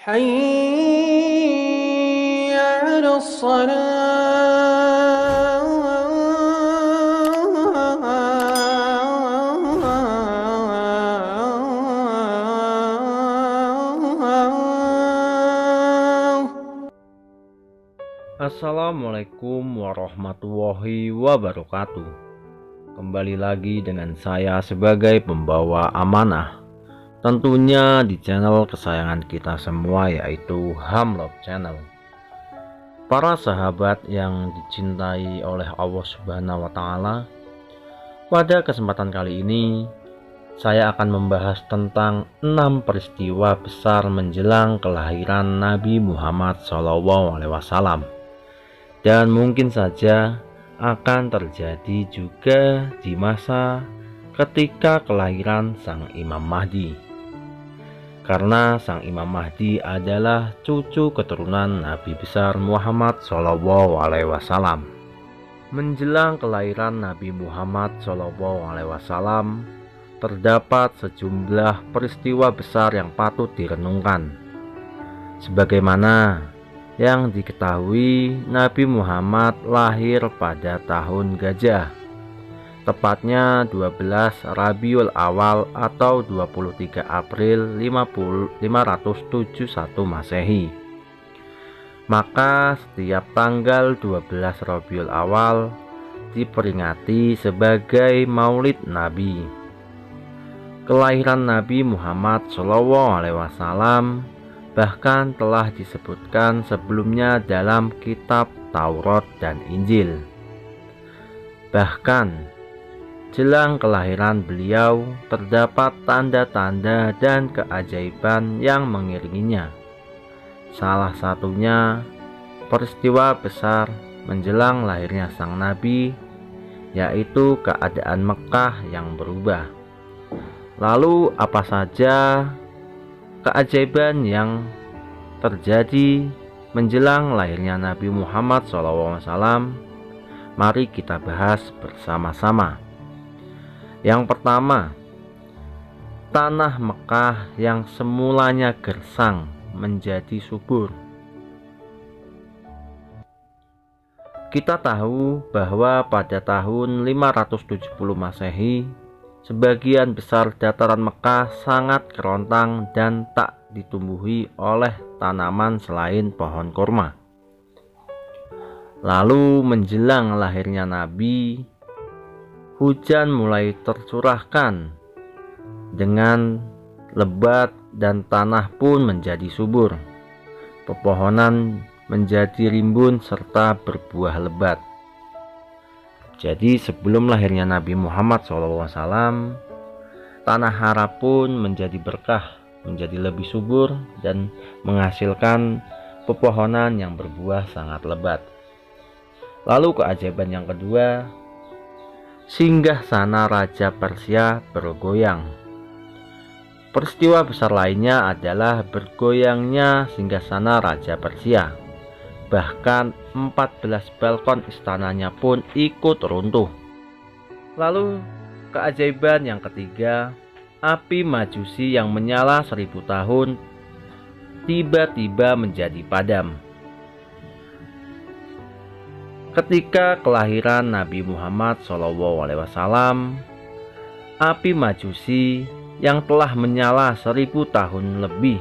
حي على الصلاة. Assalamualaikum warahmatullahi wabarakatuh. Kembali lagi dengan saya sebagai pembawa amanah, tentunya di channel kesayangan kita semua, yaitu Hamlop Channel. Para sahabat yang dicintai oleh Allah Subhanahu wa Ta'ala, pada kesempatan kali ini saya akan membahas tentang 6 peristiwa besar menjelang kelahiran Nabi Muhammad SAW, dan mungkin saja akan terjadi juga di masa ketika kelahiran Sang Imam Mahdi, karena Sang Imam Mahdi adalah cucu keturunan Nabi besar Muhammad SAW. Menjelang kelahiran Nabi Muhammad SAW, terdapat sejumlah peristiwa besar yang patut direnungkan. Sebagaimana yang diketahui, Nabi Muhammad lahir pada tahun Gajah, tepatnya 12 Rabiul Awal atau 23 April 571 Masehi. Maka setiap tanggal 12 Rabiul Awal diperingati sebagai Maulid Nabi. Kelahiran Nabi Muhammad SAW bahkan telah disebutkan sebelumnya dalam kitab Taurat dan Injil. Bahkan jelang kelahiran beliau terdapat tanda-tanda dan keajaiban yang mengiringinya. Salah satunya peristiwa besar menjelang lahirnya sang Nabi, yaitu keadaan Mekah yang berubah. Lalu apa saja keajaiban yang terjadi menjelang lahirnya Nabi Muhammad SAW? Mari kita bahas bersama-sama. Yang pertama, tanah Mekah yang semulanya gersang menjadi subur. Kita tahu bahwa pada tahun 570 Masehi, sebagian besar dataran Mekah sangat kerontang dan tak ditumbuhi oleh tanaman selain pohon kurma. Lalu menjelang lahirnya Nabi, hujan mulai tercurahkan dengan lebat dan tanah pun menjadi subur. Pepohonan menjadi rimbun serta berbuah lebat. Jadi sebelum lahirnya Nabi Muhammad SAW, tanah Arab pun menjadi berkah, menjadi lebih subur dan menghasilkan pepohonan yang berbuah sangat lebat. Lalu keajaiban yang kedua, singgah sana Raja Persia bergoyang. Peristiwa besar lainnya adalah bergoyangnya singgasana Raja Persia. Bahkan 14 balkon istananya pun ikut runtuh. Lalu keajaiban yang ketiga, api Majusi yang menyala 1000 tahun tiba-tiba menjadi padam. Ketika kelahiran Nabi Muhammad SAW, api Majusi yang telah menyala 1000 tahun lebih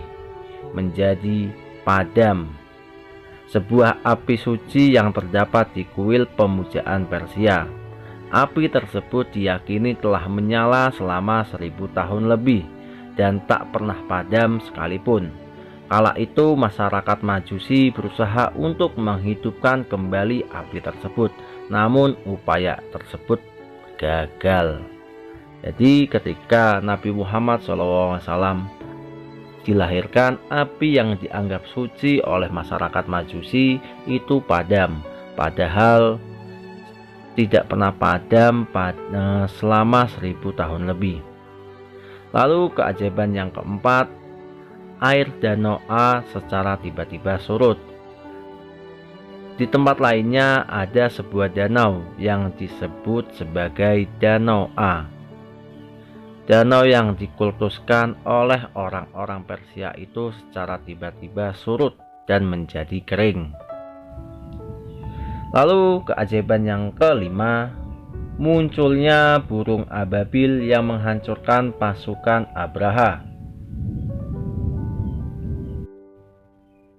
menjadi padam. Sebuah api suci yang terdapat di kuil pemujaan Persia. Api tersebut diyakini telah menyala selama 1000 tahun lebih dan tak pernah padam sekalipun. Kala itu masyarakat Majusi berusaha untuk menghidupkan kembali api tersebut, namun upaya tersebut gagal. Jadi ketika Nabi Muhammad SAW dilahirkan, api yang dianggap suci oleh masyarakat Majusi itu padam, padahal tidak pernah padam selama 1000 tahun lebih. Lalu keajaiban yang keempat, air danau A secara tiba-tiba surut. Di tempat lainnya ada sebuah danau yang disebut sebagai Danau A. Danau yang dikultuskan oleh orang-orang Persia itu secara tiba-tiba surut dan menjadi kering. Lalu keajaiban yang kelima, munculnya burung ababil yang menghancurkan pasukan Abraha.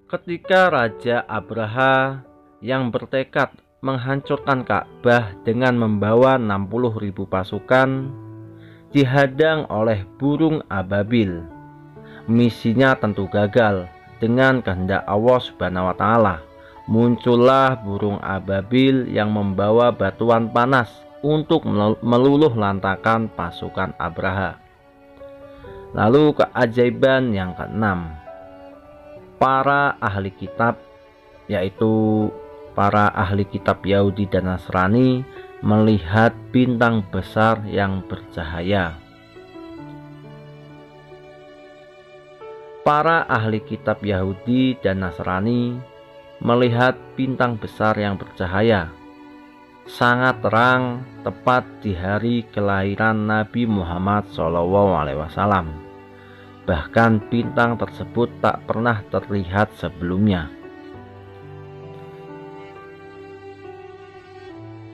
Ketika Raja Abraha yang bertekad menghancurkan Ka'bah dengan membawa 60.000 pasukan, dihadang oleh burung ababil, misinya tentu gagal. Dengan kehendak Allah Subhanahu wa Ta'ala, muncullah burung ababil yang membawa batuan panas untuk meluluh lantakan pasukan Abraha. Lalu keajaiban yang keenam, para ahli kitab, yaitu para ahli kitab Yahudi dan Nasrani, melihat bintang besar yang bercahaya. Para ahli kitab Yahudi dan Nasrani melihat bintang besar yang bercahaya, sangat terang, tepat di hari kelahiran Nabi Muhammad SAW. Bahkan bintang tersebut tak pernah terlihat sebelumnya.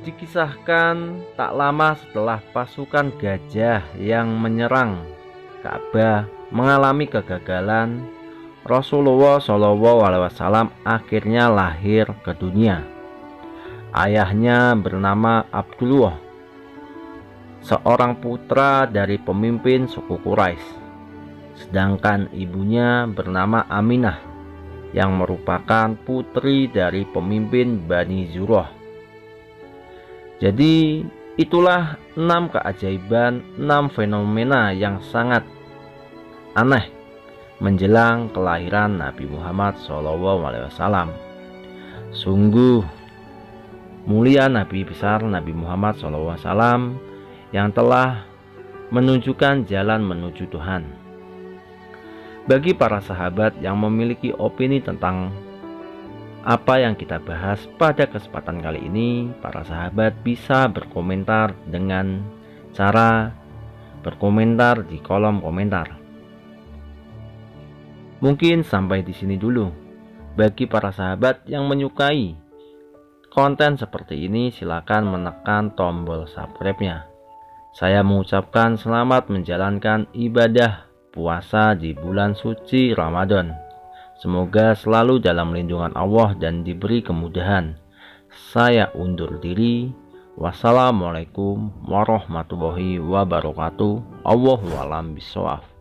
Dikisahkan tak lama setelah pasukan gajah yang menyerang Ka'bah mengalami kegagalan, Rasulullah SAW akhirnya lahir ke dunia. Ayahnya bernama Abdullah, seorang putra dari pemimpin suku Quraisy. Sedangkan ibunya bernama Aminah, yang merupakan putri dari pemimpin Bani Zurrah. Jadi itulah 6 keajaiban, 6 fenomena yang sangat aneh menjelang kelahiran Nabi Muhammad SAW. Sungguh mulia Nabi besar Nabi Muhammad SAW yang telah menunjukkan jalan menuju Tuhan. Bagi para sahabat yang memiliki opini tentang apa yang kita bahas pada kesempatan kali ini, para sahabat bisa berkomentar dengan cara berkomentar di kolom komentar. Mungkin sampai di sini dulu. Bagi para sahabat yang menyukai konten seperti ini, silakan menekan tombol subscribe-nya. Saya mengucapkan selamat menjalankan ibadah puasa di bulan suci Ramadan. Semoga selalu dalam lindungan Allah dan diberi kemudahan. Saya undur diri. Wassalamualaikum warahmatullahi wabarakatuh. Allahu a'lam bishawab.